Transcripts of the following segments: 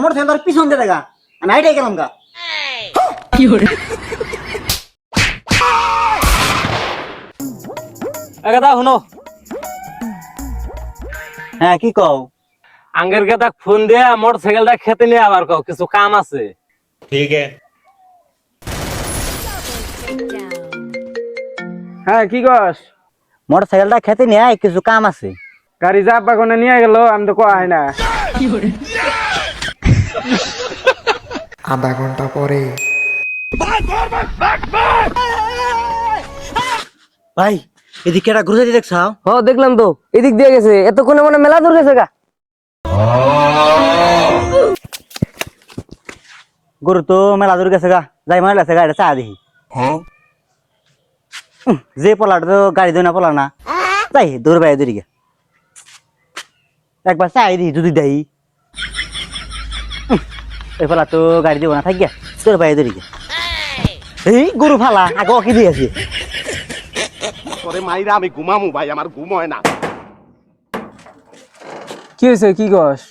Motorcycle পিছন দিয়ে দেখা আমি আইটাই গেলাম গা। কথা শুনো, হ্যাঁ কি কও? আঙ্গের কথা ফোন দিয়ে মোটরসাইকেলটা খেতে নিয়ে আবার কও কিছু কাম আছে। ठीक है। হ্যাঁ কি কস? মোটরসাইকেলটা খেতে নিয়ে আয়, কিছু কাম আছে। গাড়ি যা পাকনে নিয়ে গেল, আমি তো কোয়া হয় না। আধা ঘন্টা পরে ভাই এদিকে একটা ঘুরে দেখছাও? হ দেখলাম তো, এদিক দিয়ে গেছে, এতক্ষণে মনে মেলা দূর গেছে গা। গরু তো মেলা দূর গেছে গা, যাই মনে লাগছে গাড়িটা চা দেখি। যে পোলাটা তো গাড়ি দই না পোলা না, যাই দৌড় বাইরে দৌড়ি গে একবার চাই দিই যদি দেই। এই পোলা তো গাড়ি দিব না, থাক গিয়া দৌড় বাইরে দৌড়ি গে। এই গরু ফালা আগে অকি দিয়েছি। তোরে মাইরা আমি ঘুমামু ভাই, আমার ঘুম হয় না। কি হয়েছে কি কস?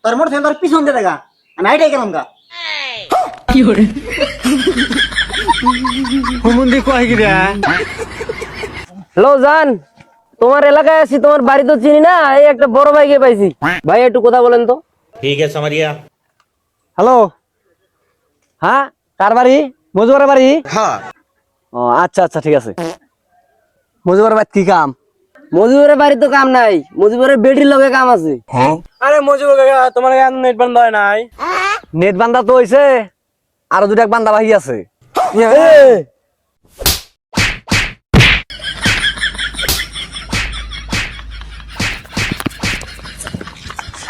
তোর মোটরসাইকেল পিছন দিয়ে দেখা আমি আইটাই গেলাম গা। হ্যালো জান, তোমার এলাকায় আছি, তোমার বাড়ি তো চিনি না, এই একটা বড় ভাইকে পাইছি। ভাই একটু কথা বলেন তো। ठीक है समझ गया। হ্যালো, হ্যাঁ কার বাড়ি? মজুয়ারের বাড়ি? हाँ ও আচ্ছা আচ্ছা ঠিক আছে। মজুয়ারের বাড়ি কি কাম? মজিবরের বাড়ি তো কাম নাই, মজিবরের বেটির লগে কাম আছে। আরে মজুর কাকা, তোমার নেট বন্ধ হয় নাই? নেট বান্ধা তো হইছে, আরো দুটা বান্ধা বাহি আছে।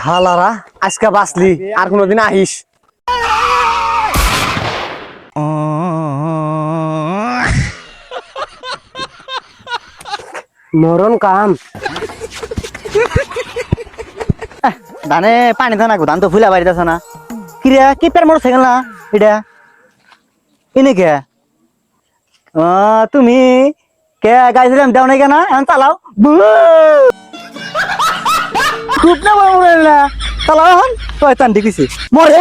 শালারা আজকে বাঁচলি, আর কোনোদিন আহিস। মরণ কাম। ধানে পানি দানা ধান তো ফুলা বাড়িতে আছে না। কিরে কি পের মোটরসাইকেল না এটা? ইনি কে? তুমি কে গাড়ি দিলাম দেও নাই কেন? এখন চালাও। খুব না চালাও এখন, শয়তান ঢুকিছে মরে।